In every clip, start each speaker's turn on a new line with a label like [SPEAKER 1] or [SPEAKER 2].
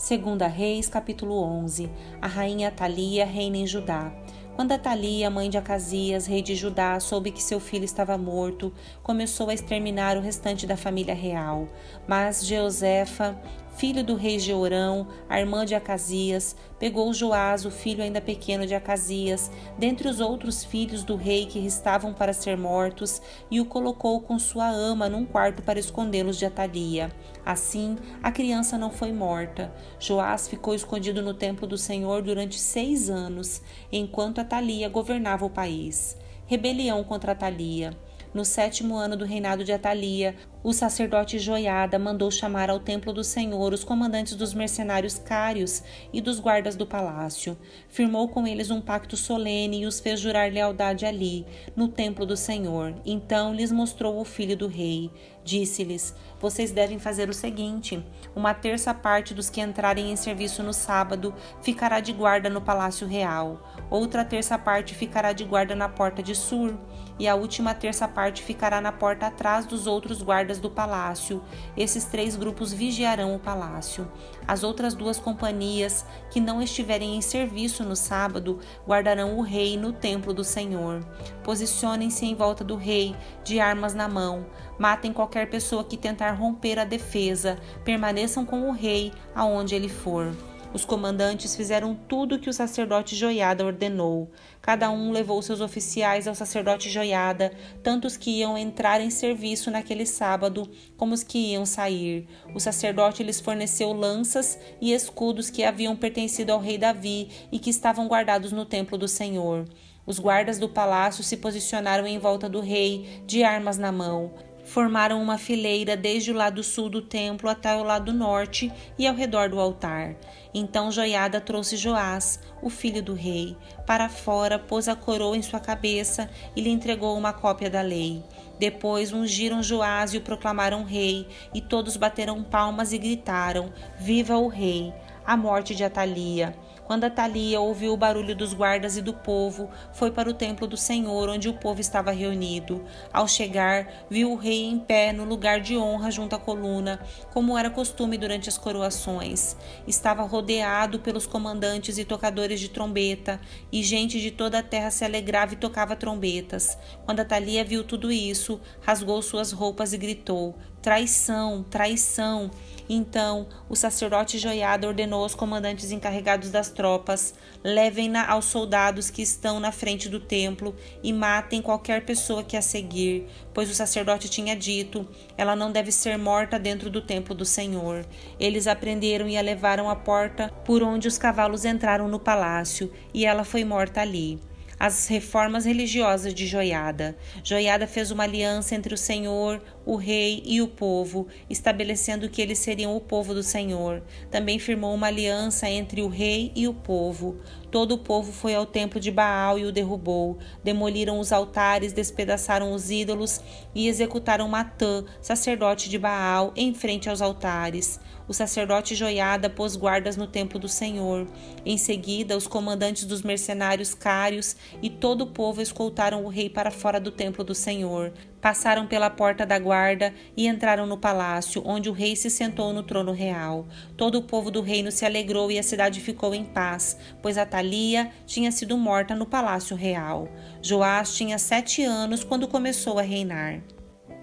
[SPEAKER 1] Segunda Reis, capítulo 11. A rainha Atalia reina em Judá. Quando Atalia, mãe de Acasias, rei de Judá, soube que seu filho estava morto, começou a exterminar o restante da família real. Mas Jeosefa, filho do rei Jeorão, a irmã de Acasias, pegou Joás, o filho ainda pequeno de Acasias, dentre os outros filhos do rei que restavam para ser mortos, e o colocou com sua ama num quarto para escondê-los de Atalia. Assim, a criança não foi morta. Joás ficou escondido no templo do Senhor durante 6 anos, enquanto Atalia governava o país. Rebelião contra Atalia. No 7º ano do reinado de Atalia, o sacerdote Joiada mandou chamar ao templo do Senhor os comandantes dos mercenários cários e dos guardas do palácio. Firmou com eles um pacto solene e os fez jurar lealdade ali, no templo do Senhor. Então lhes mostrou o filho do rei. Disse-lhes: vocês devem fazer o seguinte: 1/3 parte dos que entrarem em serviço no sábado ficará de guarda no palácio real, outra 1/3 parte ficará de guarda na porta de Sur, e a última 1/3 parte ficará na porta atrás dos outros guardas do palácio. Esses 3 grupos vigiarão o palácio. As outras 2 companhias, que não estiverem em serviço no sábado, guardarão o rei no templo do Senhor. Posicionem-se em volta do rei, de armas na mão. Matem qualquer pessoa que tentar romper a defesa. Permaneçam com o rei aonde ele for. Os comandantes fizeram tudo o que o sacerdote Joiada ordenou. Cada um levou seus oficiais ao sacerdote Joiada, tanto os que iam entrar em serviço naquele sábado, como os que iam sair. O sacerdote lhes forneceu lanças e escudos que haviam pertencido ao rei Davi e que estavam guardados no templo do Senhor. Os guardas do palácio se posicionaram em volta do rei, de armas na mão. Formaram uma fileira desde o lado sul do templo até o lado norte e ao redor do altar. Então Joiada trouxe Joás, o filho do rei, para fora, pôs a coroa em sua cabeça e lhe entregou uma cópia da lei. Depois ungiram Joás e o proclamaram rei, e todos bateram palmas e gritaram: Viva o rei! A morte de Atalia. Quando Atalia ouviu o barulho dos guardas e do povo, foi para o templo do Senhor, onde o povo estava reunido. Ao chegar, viu o rei em pé no lugar de honra junto à coluna, como era costume durante as coroações. Estava rodeado pelos comandantes e tocadores de trombeta, e gente de toda a terra se alegrava e tocava trombetas. Quando Atalia viu tudo isso, rasgou suas roupas e gritou: Traição! Traição! Então, o sacerdote Joiada ordenou aos comandantes encarregados das tropas: levem-na aos soldados que estão na frente do templo e matem qualquer pessoa que a seguir, pois o sacerdote tinha dito: ela não deve ser morta dentro do templo do Senhor. Eles a prenderam e a levaram à porta por onde os cavalos entraram no palácio, e ela foi morta ali. As reformas religiosas de Joiada. Joiada fez uma aliança entre o Senhor, o rei e o povo, estabelecendo que eles seriam o povo do Senhor. Também firmou uma aliança entre o rei e o povo. Todo o povo foi ao templo de Baal e o derrubou. Demoliram os altares, despedaçaram os ídolos e executaram Matã, sacerdote de Baal, em frente aos altares. O sacerdote Joiada pôs guardas no templo do Senhor. Em seguida, os comandantes dos mercenários cários e todo o povo escoltaram o rei para fora do templo do Senhor. Passaram pela porta da guarda e entraram no palácio, onde o rei se sentou no trono real. Todo o povo do reino se alegrou e a cidade ficou em paz, pois Atalia tinha sido morta no palácio real. Joás tinha 7 anos quando começou a reinar.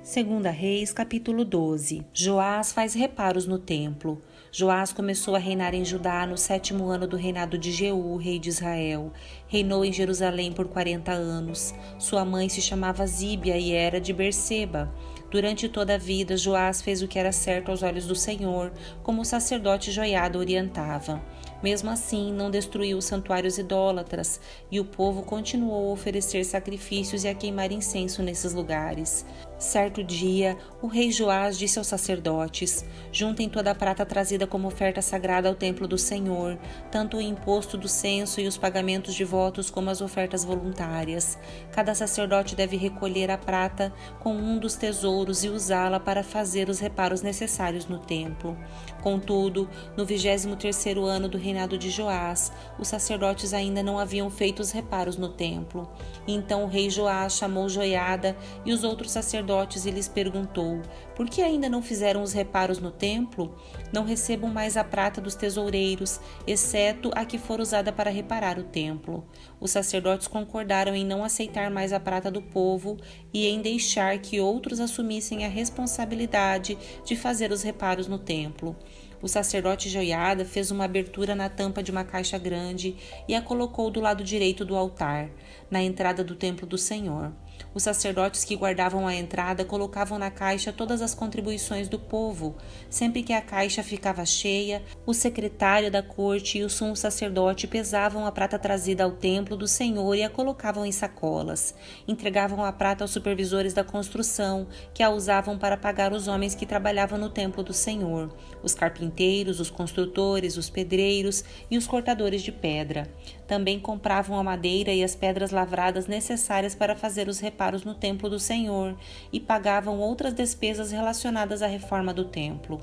[SPEAKER 1] Segunda Reis, capítulo 12. Joás faz reparos no templo. Joás começou a reinar em Judá no 7º ano do reinado de Jeú, rei de Israel. Reinou em Jerusalém por 40 anos. Sua mãe se chamava Zíbia e era de Berseba. Durante toda a vida, Joás fez o que era certo aos olhos do Senhor, como o sacerdote Joiada orientava. Mesmo assim, não destruiu os santuários idólatras, e o povo continuou a oferecer sacrifícios e a queimar incenso nesses lugares. Certo dia, o rei Joás disse aos sacerdotes: juntem toda a prata trazida como oferta sagrada ao templo do Senhor, tanto o imposto do censo e os pagamentos de votos como as ofertas voluntárias. Cada sacerdote deve recolher a prata com um dos tesouros e usá-la para fazer os reparos necessários no templo. Contudo, no 23º ano do reinado reinado de Joás, os sacerdotes ainda não haviam feito os reparos no templo. Então o rei Joás chamou Joiada e os outros sacerdotes e lhes perguntou: por que ainda não fizeram os reparos no templo? Não recebam mais a prata dos tesoureiros, exceto a que for usada para reparar o templo. Os sacerdotes concordaram em não aceitar mais a prata do povo e em deixar que outros assumissem a responsabilidade de fazer os reparos no templo. O sacerdote Joiada fez uma abertura na tampa de uma caixa grande e a colocou do lado direito do altar, na entrada do templo do Senhor. Os sacerdotes que guardavam a entrada colocavam na caixa todas as contribuições do povo. Sempre que a caixa ficava cheia, o secretário da corte e o sumo sacerdote pesavam a prata trazida ao templo do Senhor e a colocavam em sacolas. Entregavam a prata aos supervisores da construção, que a usavam para pagar os homens que trabalhavam no templo do Senhor, os carpinteiros, os construtores, os pedreiros e os cortadores de pedra. Também compravam a madeira e as pedras lavradas necessárias para fazer os reparos no templo do Senhor e pagavam outras despesas relacionadas à reforma do templo.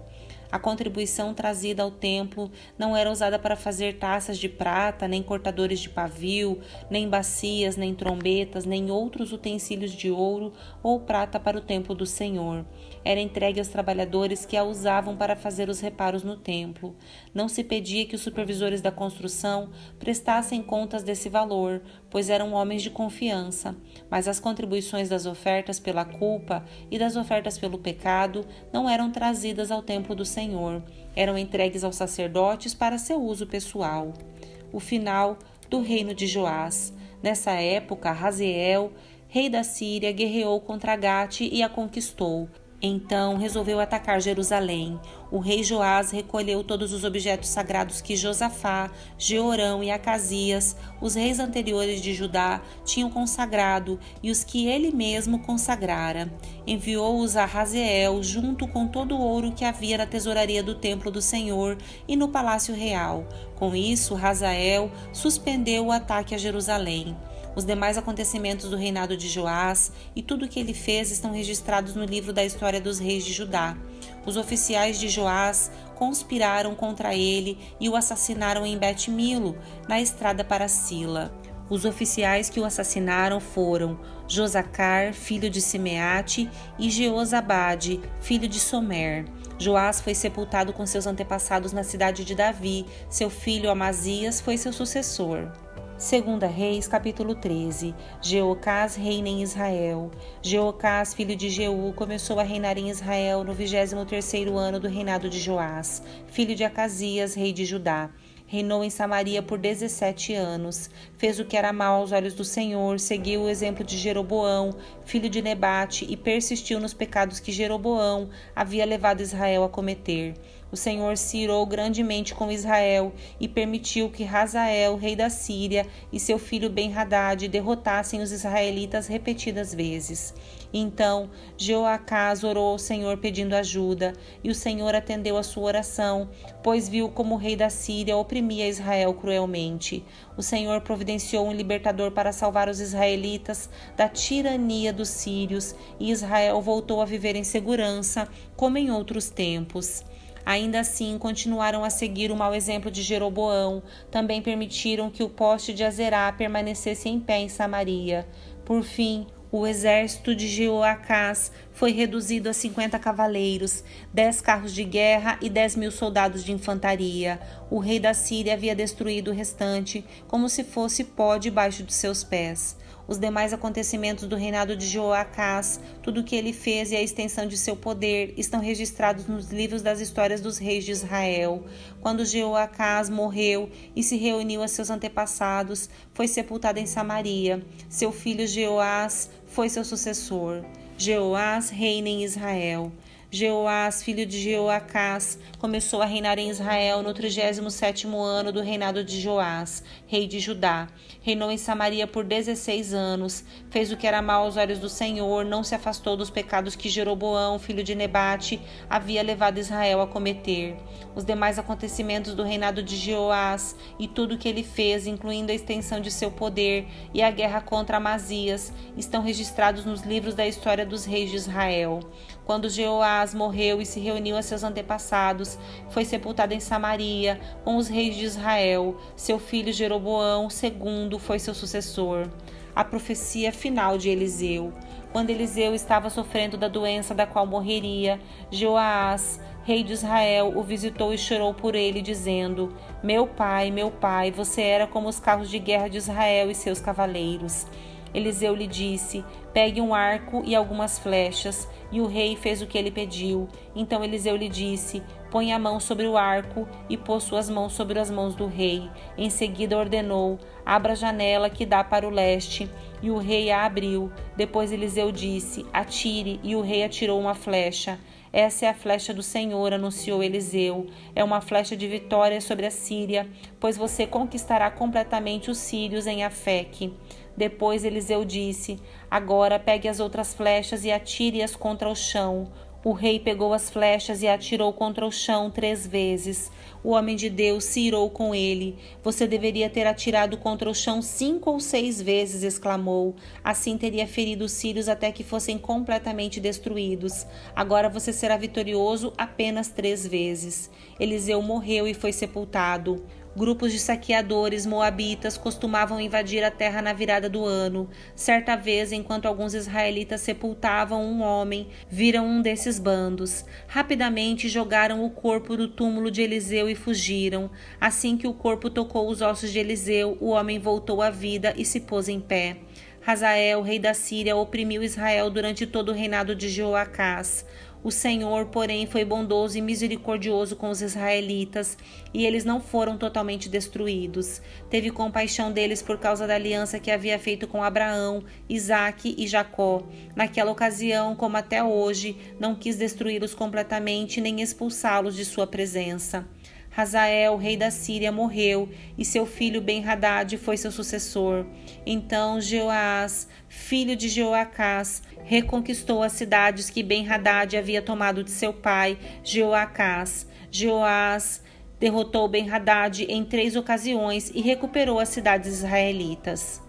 [SPEAKER 1] A contribuição trazida ao templo não era usada para fazer taças de prata, nem cortadores de pavio, nem bacias, nem trombetas, nem outros utensílios de ouro ou prata para o templo do Senhor. Era entregue aos trabalhadores que a usavam para fazer os reparos no templo. Não se pedia que os supervisores da construção prestassem contas desse valor, pois eram homens de confiança, mas as contribuições das ofertas pela culpa e das ofertas pelo pecado não eram trazidas ao templo do Senhor, eram entregues aos sacerdotes para seu uso pessoal. O final do reino de Joás. Nessa época, Hazael, rei da Síria, guerreou contra Gate e a conquistou. Então resolveu atacar Jerusalém. O rei Joás recolheu todos os objetos sagrados que Josafá, Jeorão e Acasias, os reis anteriores de Judá, tinham consagrado e os que ele mesmo consagrara. Enviou-os a Hazael junto com todo o ouro que havia na tesouraria do templo do Senhor e no palácio real. Com isso, Hazael suspendeu o ataque a Jerusalém. Os demais acontecimentos do reinado de Joás e tudo o que ele fez estão registrados no livro da história dos reis de Judá. Os oficiais de Joás conspiraram contra ele e o assassinaram em Bet-Milo, na estrada para Sila. Os oficiais que o assassinaram foram Josacar, filho de Simeate, e Jeozabade, filho de Somer. Joás foi sepultado com seus antepassados na cidade de Davi. Seu filho Amazias foi seu sucessor. 2 Reis, capítulo 13. Jeocás reina em Israel. Jeocás, filho de Jeú, começou a reinar em Israel no 23º ano do reinado de Joás, filho de Acasias, rei de Judá. Reinou em Samaria por 17 anos. Fez o que era mal aos olhos do Senhor, seguiu o exemplo de Jeroboão, filho de Nebate, e persistiu nos pecados que Jeroboão havia levado Israel a cometer. O Senhor se irou grandemente com Israel e permitiu que Hazael, rei da Síria, e seu filho Ben-Hadad derrotassem os israelitas repetidas vezes. Então Jeoacás orou ao Senhor pedindo ajuda, e o Senhor atendeu a sua oração, pois viu como o rei da Síria oprimia Israel cruelmente. O Senhor providenciou um libertador para salvar os israelitas da tirania dos sírios, e Israel voltou a viver em segurança, como em outros tempos. Ainda assim, continuaram a seguir o mau exemplo de Jeroboão. Também permitiram que o poste de Azerá permanecesse em pé em Samaria. Por fim, o exército de Jeoacás foi reduzido a 50 cavaleiros, 10 carros de guerra e 10.000 soldados de infantaria. O rei da Síria havia destruído o restante, como se fosse pó debaixo de seus pés. Os demais acontecimentos do reinado de Jeoacás, tudo o que ele fez e a extensão de seu poder estão registrados nos livros das histórias dos reis de Israel. Quando Jeoacás morreu e se reuniu a seus antepassados, foi sepultado em Samaria. Seu filho Jeoás foi seu sucessor. Jeoás reina em Israel. Jeoás, filho de Jeoacás, começou a reinar em Israel no 37º ano do reinado de Joás, rei de Judá. Reinou em Samaria por 16 anos, fez o que era mal aos olhos do Senhor, não se afastou dos pecados que Jeroboão, filho de Nebate, havia levado Israel a cometer. Os demais acontecimentos do reinado de Jeoás e tudo o que ele fez, incluindo a extensão de seu poder e a guerra contra Amazias, estão registrados nos livros da história dos reis de Israel. Quando Jeoás morreu e se reuniu a seus antepassados, foi sepultado em Samaria com os reis de Israel. Seu filho Jeroboão II foi seu sucessor. A profecia final de Eliseu. Quando Eliseu estava sofrendo da doença da qual morreria, Jeoás, rei de Israel, o visitou e chorou por ele, dizendo: meu pai, você era como os carros de guerra de Israel e seus cavaleiros. Eliseu lhe disse: pegue um arco e algumas flechas. E o rei fez o que ele pediu. Então Eliseu lhe disse: põe a mão sobre o arco, e pôs suas mãos sobre as mãos do rei. Em seguida ordenou: abra a janela que dá para o leste. E o rei a abriu. Depois Eliseu disse: atire, e o rei atirou uma flecha. Essa é a flecha do Senhor, anunciou Eliseu. É uma flecha de vitória sobre a Síria, pois você conquistará completamente os sírios em Afeque. Depois Eliseu disse: agora pegue as outras flechas e atire-as contra o chão. O rei pegou as flechas e atirou contra o chão 3 vezes. O homem de Deus se irou com ele. Você deveria ter atirado contra o chão 5 ou 6 vezes, exclamou. Assim teria ferido os sírios até que fossem completamente destruídos. Agora você será vitorioso apenas 3 vezes. Eliseu morreu e foi sepultado. Grupos de saqueadores moabitas costumavam invadir a terra na virada do ano. Certa vez, enquanto alguns israelitas sepultavam um homem, viram um desses bandos. Rapidamente jogaram o corpo do túmulo de Eliseu e fugiram. Assim que o corpo tocou os ossos de Eliseu, o homem voltou à vida e se pôs em pé. Hazael, rei da Síria, oprimiu Israel durante todo o reinado de Jeoacás. O Senhor, porém, foi bondoso e misericordioso com os israelitas, e eles não foram totalmente destruídos. Teve compaixão deles por causa da aliança que havia feito com Abraão, Isaque e Jacó. Naquela ocasião, como até hoje, não quis destruí-los completamente nem expulsá-los de sua presença. Hazael, rei da Síria, morreu, e seu filho Ben-Hadad foi seu sucessor. Então Jeoás, filho de Jeoacás, reconquistou as cidades que Ben-Hadad havia tomado de seu pai, Jeoacás. Jeoás derrotou Ben-Hadad em 3 ocasiões e recuperou as cidades israelitas.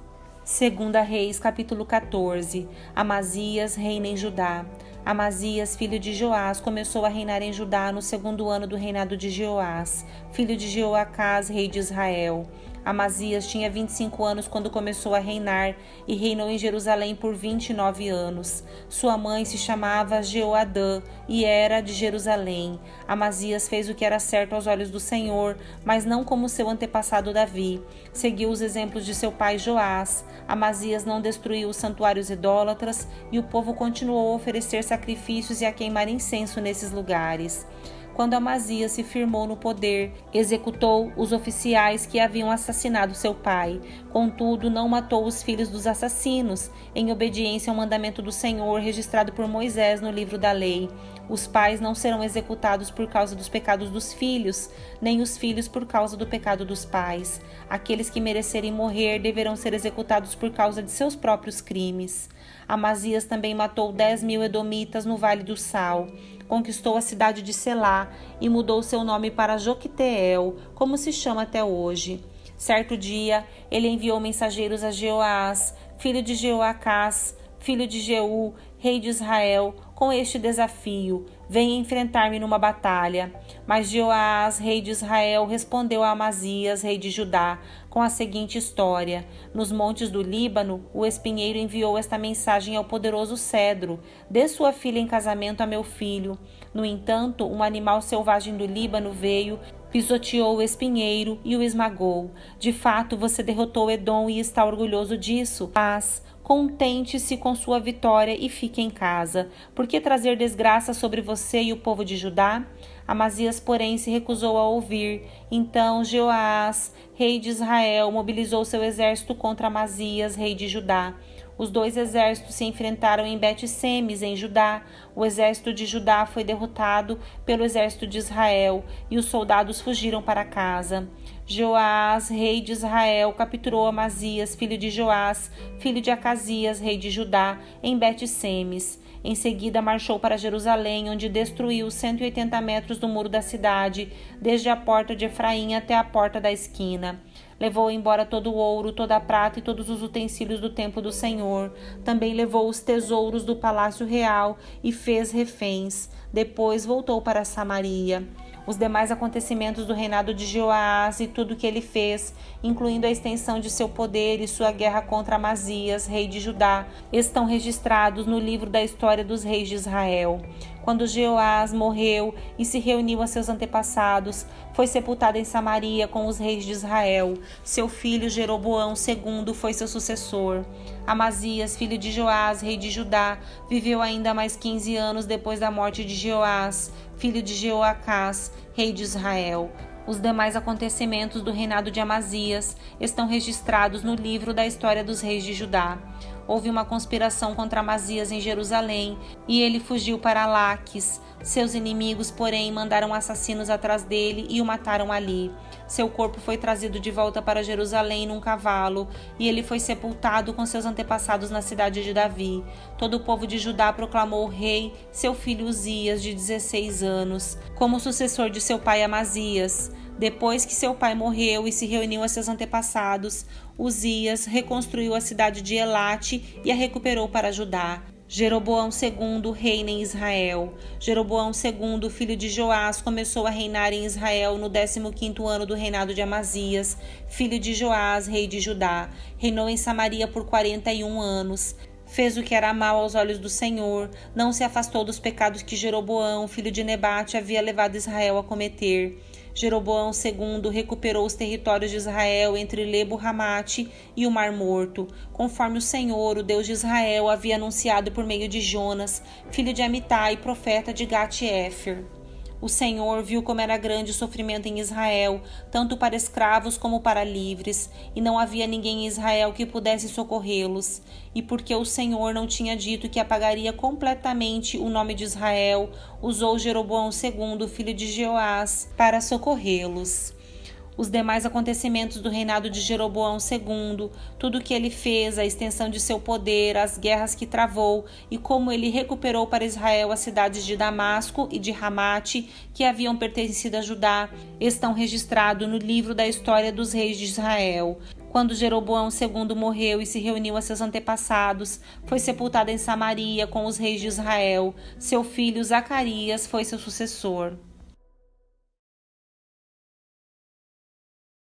[SPEAKER 1] 2 Reis, capítulo 14. Amazias reina em Judá. Amazias, filho de Joás, começou a reinar em Judá no 2º ano do reinado de Jeoás, filho de Jeoacás, rei de Israel. Amazias tinha 25 anos quando começou a reinar e reinou em Jerusalém por 29 anos. Sua mãe se chamava Jeoadã e era de Jerusalém. Amazias fez o que era certo aos olhos do Senhor, mas não como seu antepassado Davi. Seguiu os exemplos de seu pai Joás. Amazias não destruiu os santuários idólatras e o povo continuou a oferecer sacrifícios e a queimar incenso nesses lugares. Quando Amazias se firmou no poder, executou os oficiais que haviam assassinado seu pai. Contudo, não matou os filhos dos assassinos, em obediência ao mandamento do Senhor registrado por Moisés no livro da lei. Os pais não serão executados por causa dos pecados dos filhos, nem os filhos por causa do pecado dos pais. Aqueles que merecerem morrer deverão ser executados por causa de seus próprios crimes. Amazias também matou 10.000 edomitas no Vale do Sal. Conquistou a cidade de Selá e mudou seu nome para Joquiteel, como se chama até hoje. Certo dia, ele enviou mensageiros a Jeoás, filho de Jeoacás, filho de Jeú, rei de Israel, com este desafio: venha enfrentar-me numa batalha. Mas Jeoás, rei de Israel, respondeu a Amazias, rei de Judá, com a seguinte história: nos montes do Líbano, o espinheiro enviou esta mensagem ao poderoso cedro: dê sua filha em casamento a meu filho. No entanto, um animal selvagem do Líbano veio, pisoteou o espinheiro e o esmagou. De fato, você derrotou Edom e está orgulhoso disso, mas contente-se com sua vitória e fique em casa. Por que trazer desgraça sobre você e o povo de Judá? Amazias, porém, se recusou a ouvir. Então Jeoás, rei de Israel, mobilizou seu exército contra Amazias, rei de Judá. Os 2 exércitos se enfrentaram em Bet-Semes, em Judá. O exército de Judá foi derrotado pelo exército de Israel e os soldados fugiram para casa. Joás, rei de Israel, capturou Amazias, filho de Joás, filho de Acasias, rei de Judá, em Bet-Semes. Em seguida, marchou para Jerusalém, onde destruiu 180 metros do muro da cidade, desde a porta de Efraim até a porta da esquina. Levou embora todo o ouro, toda a prata e todos os utensílios do templo do Senhor. Também levou os tesouros do palácio real e fez reféns. Depois voltou para Samaria. Os demais acontecimentos do reinado de Jeoás e tudo o que ele fez, incluindo a extensão de seu poder e sua guerra contra Amazias, rei de Judá, estão registrados no livro da história dos reis de Israel. Quando Jeoás morreu e se reuniu a seus antepassados, foi sepultado em Samaria com os reis de Israel. Seu filho Jeroboão II foi seu sucessor. Amazias, filho de Joás, rei de Judá, viveu ainda mais 15 anos depois da morte de Jeoás, filho de Jeoacás, rei de Israel. Os demais acontecimentos do reinado de Amazias estão registrados no livro da história dos reis de Judá. Houve uma conspiração contra Amazias em Jerusalém e ele fugiu para Laques. Seus inimigos, porém, mandaram assassinos atrás dele e o mataram ali. Seu corpo foi trazido de volta para Jerusalém num cavalo e ele foi sepultado com seus antepassados na cidade de Davi. Todo o povo de Judá proclamou o rei, seu filho Uzias, de 16 anos, como sucessor de seu pai Amazias. Depois que seu pai morreu e se reuniu a seus antepassados, Uzias reconstruiu a cidade de Elate e a recuperou para Judá. Jeroboão II reina em Israel. Jeroboão II, filho de Joás, começou a reinar em Israel no 15º ano do reinado de Amazias, filho de Joás, rei de Judá. Reinou em Samaria por 41 anos. Fez o que era mal aos olhos do Senhor, não se afastou dos pecados que Jeroboão, filho de Nebate, havia levado Israel a cometer. Jeroboão II recuperou os territórios de Israel entre Lebo-Ramate e o Mar Morto, conforme o Senhor, o Deus de Israel, havia anunciado por meio de Jonas, filho de Amitai, profeta de Gat-Éfer. O Senhor viu como era grande o sofrimento em Israel, tanto para escravos como para livres, e não havia ninguém em Israel que pudesse socorrê-los. E porque o Senhor não tinha dito que apagaria completamente o nome de Israel, usou Jeroboão II, filho de Jeoás, para socorrê-los. Os demais acontecimentos do reinado de Jeroboão II, tudo o que ele fez, a extensão de seu poder, as guerras que travou e como ele recuperou para Israel as cidades de Damasco e de Ramate, que haviam pertencido a Judá, estão registrados no livro da história dos reis de Israel. Quando Jeroboão II morreu e se reuniu a seus antepassados, foi sepultado em Samaria com os reis de Israel. Seu filho Zacarias foi seu sucessor.